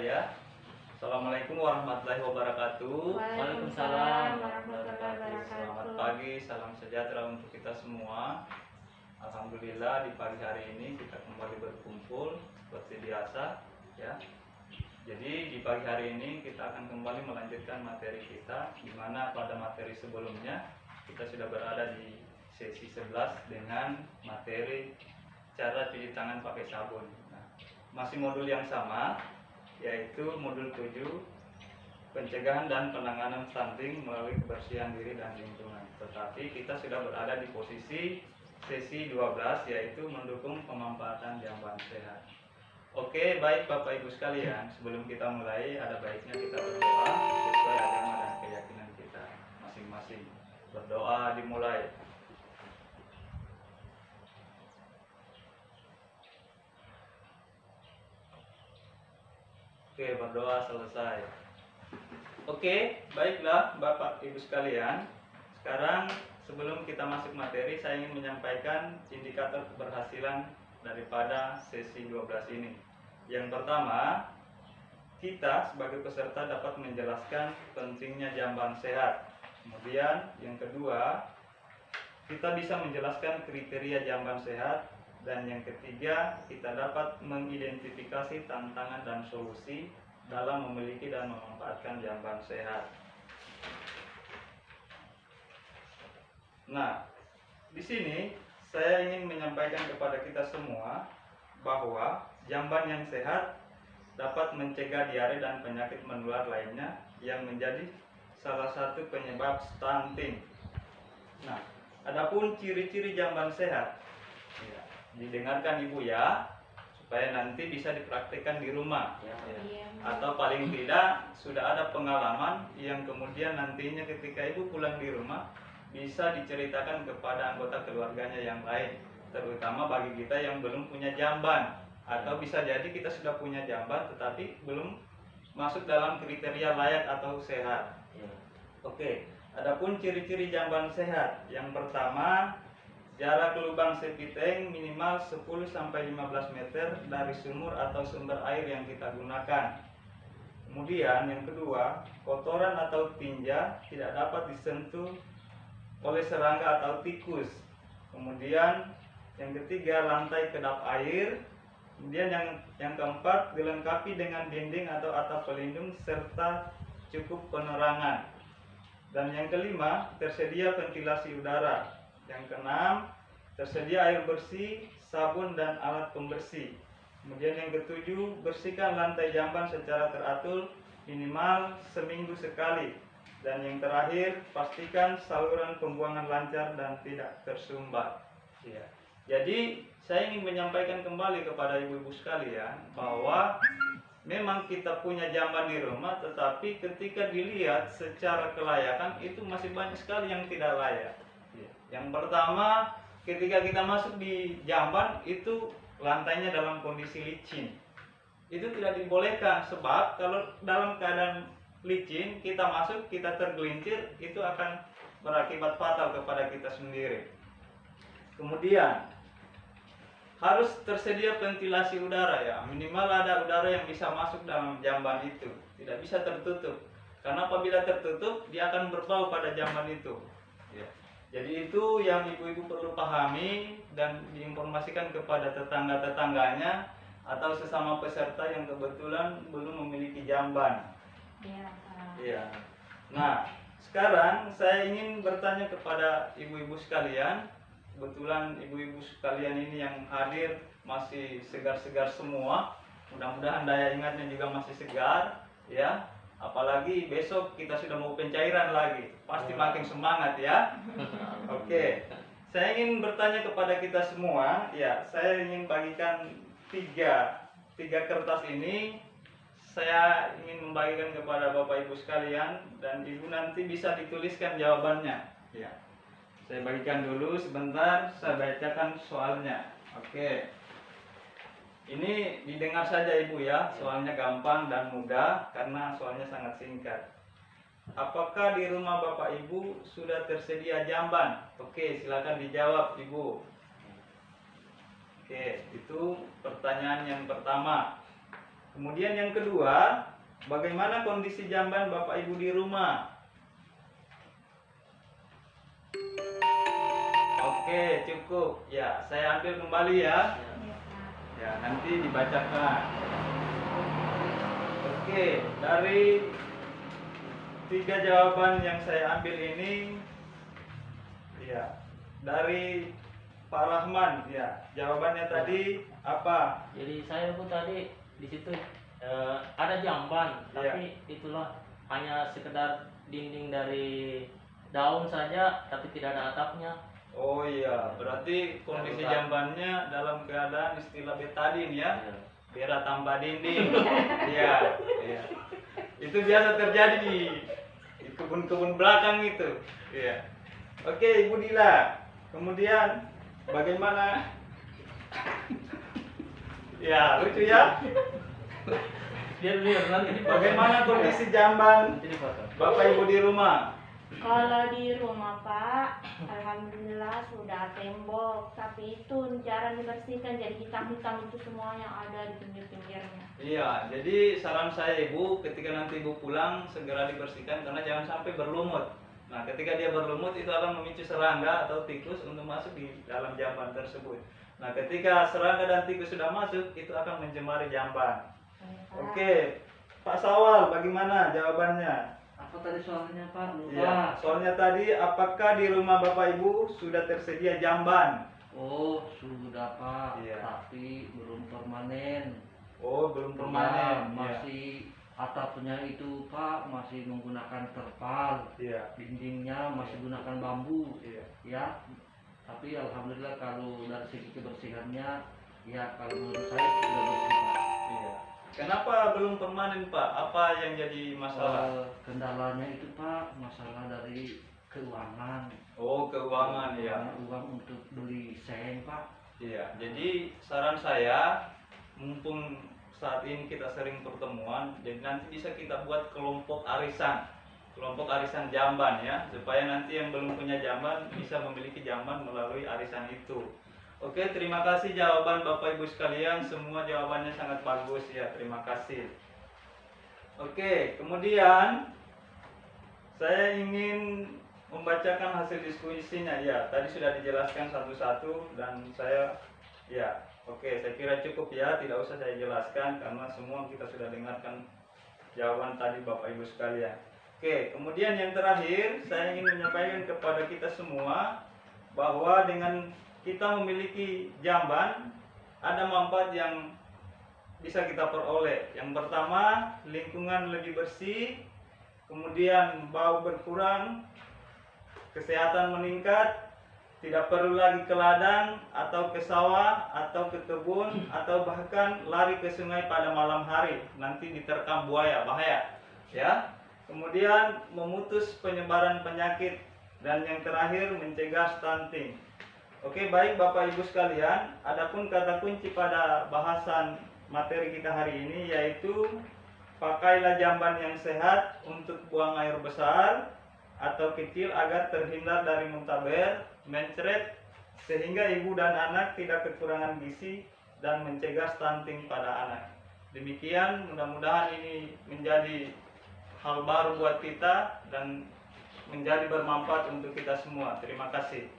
ya. Assalamualaikum warahmatullahi wabarakatuh. Waalaikumsalam warahmatullahi wabarakatuh. Selamat pagi, salam sejahtera untuk kita semua. Alhamdulillah di pagi hari ini kita kembali berkumpul seperti biasa ya. Jadi di pagi hari ini kita akan kembali melanjutkan materi kita, di mana pada materi sebelumnya kita sudah berada di sesi 11 dengan materi cara cuci tangan pakai sabun. Nah, masih modul yang sama, yaitu modul 7, pencegahan dan penanganan stunting melalui kebersihan diri dan lingkungan. Tetapi kita sudah berada di posisi sesi 12, yaitu mendukung pemanfaatan jamban sehat. Oke, baik Bapak Ibu sekalian, sebelum kita mulai ada baiknya kita berdoa sesuai agama dan keyakinan kita masing-masing. Berdoa dimulai. Oke, berdoa selesai. Oke, baiklah Bapak Ibu sekalian. Sekarang sebelum kita masuk materi, saya ingin menyampaikan indikator keberhasilan daripada sesi 12 ini. Yang pertama, kita sebagai peserta dapat menjelaskan pentingnya jamban sehat. Kemudian yang kedua, kita bisa menjelaskan kriteria jamban sehat. Dan yang ketiga, kita dapat mengidentifikasi tantangan dan solusi dalam memiliki dan memanfaatkan jamban sehat. Nah, di sini saya ingin menyampaikan kepada kita semua bahwa jamban yang sehat dapat mencegah diare dan penyakit menular lainnya yang menjadi salah satu penyebab stunting. Nah, adapun ciri-ciri jamban sehat, ya, didengarkan Ibu ya, supaya nanti bisa dipraktikkan di rumah ya. Atau paling tidak sudah ada pengalaman yang kemudian nantinya ketika Ibu pulang di rumah bisa diceritakan kepada anggota keluarganya yang lain, terutama bagi kita yang belum punya jamban, atau bisa jadi kita sudah punya jamban tetapi belum masuk dalam kriteria layak atau sehat. Oke, adapun ciri-ciri jamban sehat, yang pertama, jarak lubang septic tank minimal 10-15 meter dari sumur atau sumber air yang kita gunakan. Kemudian yang kedua, kotoran atau tinja tidak dapat disentuh oleh serangga atau tikus. Kemudian yang ketiga, lantai kedap air. Kemudian yang keempat, dilengkapi dengan dinding atau atap pelindung serta cukup penerangan. Dan yang kelima, tersedia ventilasi udara. Yang keenam, tersedia air bersih, sabun dan alat pembersih. Kemudian yang ketujuh, bersihkan lantai jamban secara teratur minimal seminggu sekali. Dan yang terakhir, pastikan saluran pembuangan lancar dan tidak tersumbat. Ya. Jadi saya ingin menyampaikan kembali kepada ibu-ibu sekalian bahwa memang kita punya jamban di rumah, tetapi ketika dilihat secara kelayakan itu masih banyak sekali yang tidak layak. Yang pertama, ketika kita masuk di jamban itu lantainya dalam kondisi licin. Itu tidak dibolehkan, sebab kalau dalam keadaan licin kita masuk, kita tergelincir, itu akan berakibat fatal kepada kita sendiri. Kemudian harus tersedia ventilasi udara ya, minimal ada udara yang bisa masuk dalam jamban itu, tidak bisa tertutup. Karena apabila tertutup dia akan berbau pada jamban itu. Ya. Jadi itu yang ibu-ibu perlu pahami dan diinformasikan kepada tetangga-tetangganya atau sesama peserta yang kebetulan belum memiliki jamban. Iya. Nah, sekarang saya ingin bertanya kepada ibu-ibu sekalian. Kebetulan ibu-ibu sekalian ini yang hadir masih segar-segar semua. Mudah-mudahan daya ingatnya juga masih segar, ya. Apalagi besok kita sudah mau pencairan lagi, pasti makin semangat ya. Oke, saya ingin bertanya kepada kita semua, ya, saya ingin bagikan tiga kertas ini. Saya ingin membagikan kepada Bapak Ibu sekalian dan Ibu nanti bisa dituliskan jawabannya. Ya, saya bagikan dulu sebentar, saya bacakan soalnya. Oke. Ini didengar saja Ibu ya, soalnya gampang dan mudah karena soalnya sangat singkat. Apakah di rumah Bapak Ibu sudah tersedia jamban? Oke, silakan dijawab Ibu. Oke, itu pertanyaan yang pertama. Kemudian yang kedua, bagaimana kondisi jamban Bapak Ibu di rumah? Oke, cukup. Ya, saya ambil kembali ya. Ya, nanti dibacakan. Oke, dari 3 jawaban yang saya ambil ini, ya, dari Pak Rahman, ya, jawabannya tadi apa? Jadi saya Bu tadi di situ ada jamban, Iya. tapi itulah hanya sekedar dinding dari daun saja, tapi tidak ada atapnya. Oh iya, berarti kondisi jambannya dalam keadaan istilah betadin ya, bera tanpa dinding. Iya, iya. Itu biasa terjadi di kebun-kebun belakang itu. Iya. Oke, Ibu Dila. Kemudian bagaimana? Ya, lucu ya. Biar nanti Bagaimana kondisi jamban Bapak Ibu di rumah? Kalau di rumah Pak, alhamdulillah sudah tembok, tapi itu jarang dibersihkan, jadi hitam-hitam itu semua yang ada di pinggir-pinggirnya. Iya, jadi saran saya Ibu, ketika nanti Ibu pulang segera dibersihkan karena jangan sampai berlumut. Nah, ketika dia berlumut itu akan memicu serangga atau tikus untuk masuk di dalam jamban tersebut. Nah, ketika serangga dan tikus sudah masuk, itu akan mencemari jamban. Oke, Pak Sawal, bagaimana jawabannya? Apa tadi soalnya Pak? Lupa. Iya, soalnya tadi apakah di rumah Bapak Ibu sudah tersedia jamban? Oh, sudah Pak, Iya. tapi belum permanen. Oh, belum Ya, permanen. masih atapnya itu Pak masih menggunakan terpal, Iya. dindingnya masih gunakan bambu. Iya. Ya, tapi alhamdulillah kalau dari segi kebersihannya, ya kalau menurut saya sudah bersih Pak. Iya. Kenapa belum permanen, Pak? Apa yang jadi masalah? Kendalanya itu Pak masalah dari keuangan. Oh, keuangan ya. Uang untuk beli seng Pak. Iya. Jadi saran saya, mumpung saat ini kita sering pertemuan, jadi nanti bisa kita buat kelompok arisan jamban ya, supaya nanti yang belum punya jamban bisa memiliki jamban melalui arisan itu. Oke, terima kasih jawaban Bapak Ibu sekalian, semua jawabannya sangat bagus ya, terima kasih. Oke, kemudian saya ingin membacakan hasil diskusinya ya. Tadi sudah dijelaskan satu-satu dan saya ya, oke, saya kira cukup ya, tidak usah saya jelaskan karena semua kita sudah dengarkan jawaban tadi Bapak Ibu sekalian. Oke, kemudian yang terakhir saya ingin menyampaikan kepada kita semua bahwa dengan kita memiliki jamban ada manfaat yang bisa kita peroleh. Yang pertama, lingkungan lebih bersih, kemudian bau berkurang, kesehatan meningkat, tidak perlu lagi ke ladang atau ke sawah atau ke kebun atau bahkan lari ke sungai pada malam hari, nanti diterkam buaya, bahaya ya. Kemudian memutus penyebaran penyakit, dan yang terakhir mencegah stunting. Oke, baik Bapak Ibu sekalian, adapun kata kunci pada bahasan materi kita hari ini yaitu pakailah jamban yang sehat untuk buang air besar atau kecil agar terhindar dari muntaber, mencret, sehingga ibu dan anak tidak kekurangan gizi dan mencegah stunting pada anak. Demikian, mudah-mudahan ini menjadi hal baru buat kita dan menjadi bermanfaat untuk kita semua. Terima kasih.